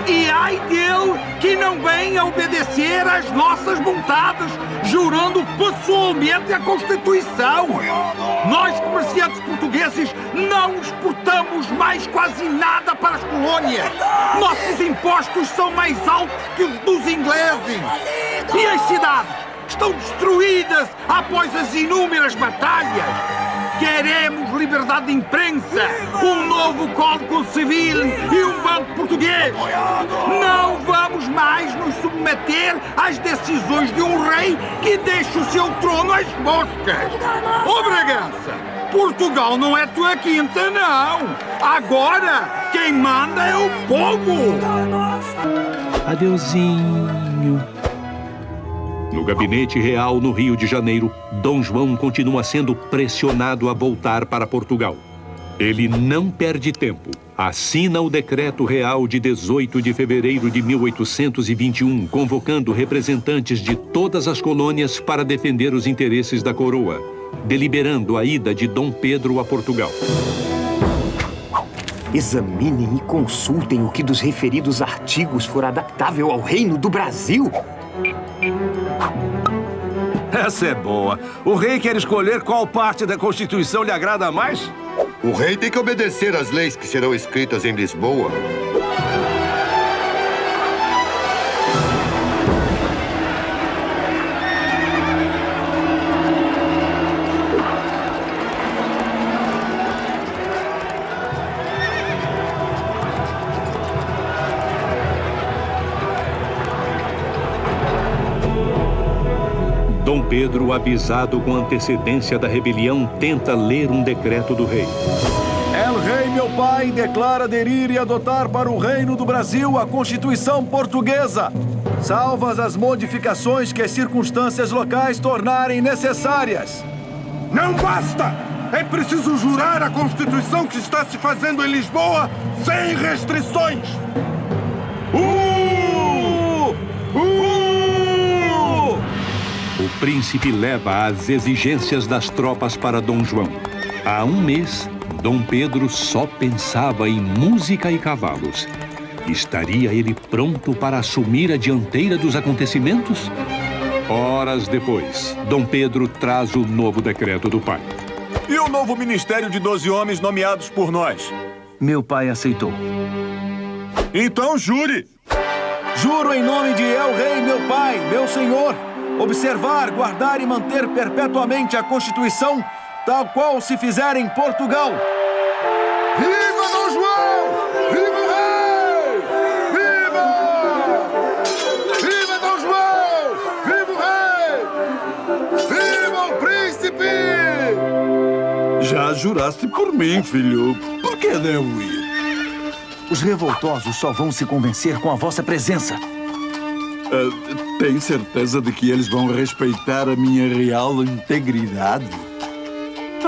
E ai dele que não venha obedecer às nossas vontades, jurando pessoalmente a Constituição. Nós, comerciantes portugueses, não exportamos mais quase nada para as colônias. Nossos impostos são mais altos que os dos ingleses. E as cidades estão destruídas após as inúmeras batalhas. Queremos liberdade de imprensa, um novo Código Civil e um banco português. Não vamos mais nos submeter às decisões de um rei que deixa o seu trono às moscas. Ô Bragança, Portugal não é tua quinta, não. Agora, quem manda é o povo. Adeusinho. No gabinete real no Rio de Janeiro, Dom João continua sendo pressionado a voltar para Portugal. Ele não perde tempo. Assina o decreto real de 18 de fevereiro de 1821, convocando representantes de todas as colônias para defender os interesses da coroa, deliberando a ida de Dom Pedro a Portugal. Examinem e consultem o que dos referidos artigos for adaptável ao Reino do Brasil. Essa é boa. O rei quer escolher qual parte da Constituição lhe agrada mais? O rei tem que obedecer às leis que serão escritas em Lisboa. Dom Pedro, avisado com antecedência da rebelião, tenta ler um decreto do rei. El rei, meu pai, declara aderir e adotar para o Reino do Brasil a Constituição Portuguesa, salvas as modificações que as circunstâncias locais tornarem necessárias. Não basta! É preciso jurar a Constituição que está se fazendo em Lisboa sem restrições! O príncipe leva as exigências das tropas para Dom João. Há um mês, Dom Pedro só pensava em música e cavalos. Estaria ele pronto para assumir a dianteira dos acontecimentos? Horas depois, Dom Pedro traz o novo decreto do pai. E o novo ministério de 12 homens nomeados por nós? Meu pai aceitou. Então jure! Juro em nome de El Rei, meu pai, meu senhor, observar, guardar e manter perpetuamente a Constituição, tal qual se fizer em Portugal. Viva Dom João! Viva o rei! Viva! Viva Dom João! Viva o rei! Viva o príncipe! Já juraste por mim, filho. Por que devo ir? Os revoltosos só vão se convencer com a vossa presença. Tem certeza de que eles vão respeitar a minha real integridade?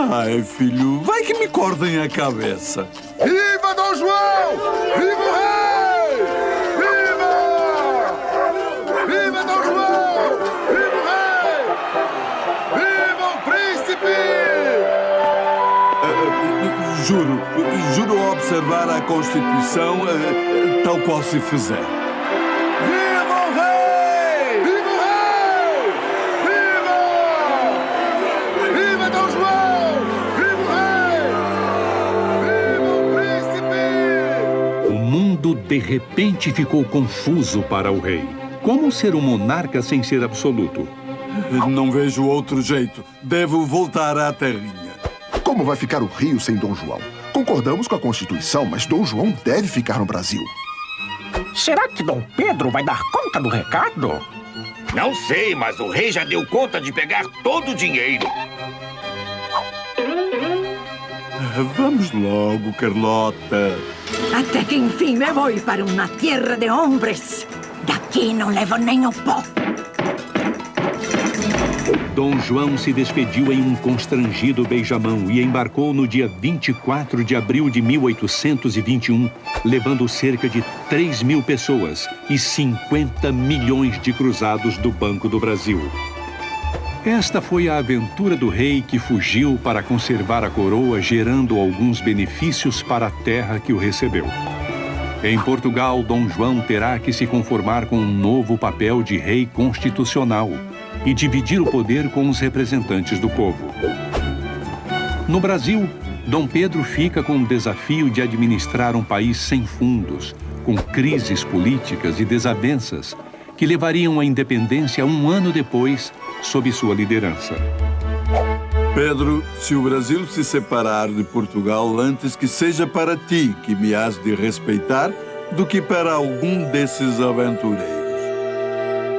Ai, filho, vai que me cortem a cabeça. Viva Dom João! Viva o rei! Viva! Viva Dom João! Viva o rei! Viva o príncipe! Juro observar a Constituição tal qual se fizer. De repente ficou confuso para o rei. Como ser um monarca sem ser absoluto? Não vejo outro jeito. Devo voltar à terrinha. Como vai ficar o Rio sem Dom João? Concordamos com a Constituição, mas Dom João deve ficar no Brasil. Será que Dom Pedro vai dar conta do recado? Não sei, mas o rei já deu conta de pegar todo o dinheiro. Vamos logo, Carlota. Até que enfim me vou para uma terra de hombres. Daqui não levo nem o pó. Dom João se despediu em um constrangido beijamão e embarcou no dia 24 de abril de 1821, levando cerca de 3.000 pessoas e 50 milhões de cruzados do Banco do Brasil. Esta foi a aventura do rei que fugiu para conservar a coroa, gerando alguns benefícios para a terra que o recebeu. Em Portugal, Dom João terá que se conformar com um novo papel de rei constitucional e dividir o poder com os representantes do povo. No Brasil, Dom Pedro fica com o desafio de administrar um país sem fundos, com crises políticas e desavenças que levariam à independência um ano depois, sob sua liderança. Pedro, se o Brasil se separar de Portugal, antes que seja para ti que me has de respeitar, do que para algum desses aventureiros.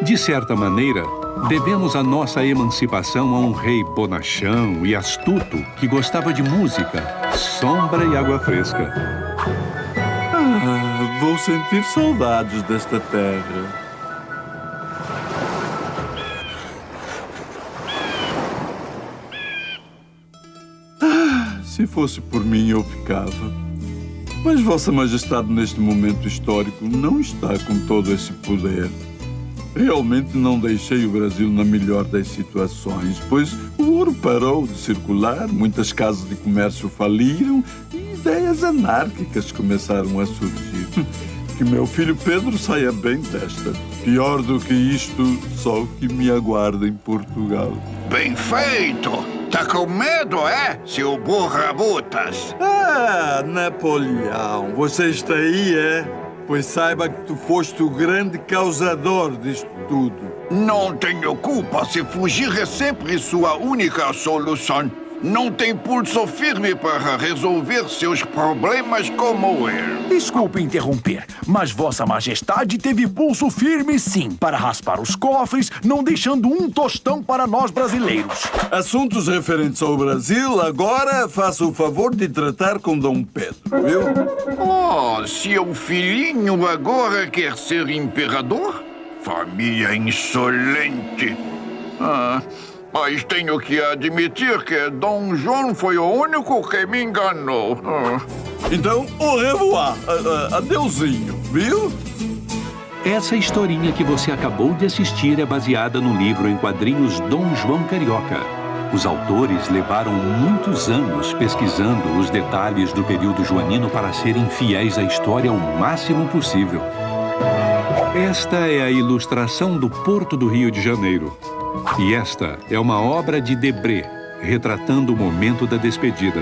De certa maneira, devemos a nossa emancipação a um rei bonachão e astuto que gostava de música, sombra e água fresca. Vou sentir saudades desta terra. Se fosse por mim, eu ficava. Mas Vossa Majestade, neste momento histórico, não está com todo esse poder. Realmente não deixei o Brasil na melhor das situações, pois o ouro parou de circular, muitas casas de comércio faliram e ideias anárquicas começaram a surgir. Que meu filho Pedro saia bem desta. Pior do que isto, só o que me aguarda em Portugal. Bem feito! Tá com medo, é, seu burrabutas? Napoleão, você está aí, é? Pois saiba que tu foste o grande causador disto tudo. Não tenho culpa se fugir é sempre sua única solução. Não tem pulso firme para resolver seus problemas como eu. Desculpe interromper, mas Vossa Majestade teve pulso firme sim para raspar os cofres, não deixando um tostão para nós brasileiros. Assuntos referentes ao Brasil, agora faça o favor de tratar com Dom Pedro, viu? Oh, seu filhinho agora quer ser imperador? Família insolente. Mas tenho que admitir que Dom João foi o único que me enganou. Então, au revoir. Adeusinho, viu? Essa historinha que você acabou de assistir é baseada no livro em quadrinhos Dom João Carioca. Os autores levaram muitos anos pesquisando os detalhes do período joanino para serem fiéis à história o máximo possível. Esta é a ilustração do Porto do Rio de Janeiro. E esta é uma obra de Debré, retratando o momento da despedida.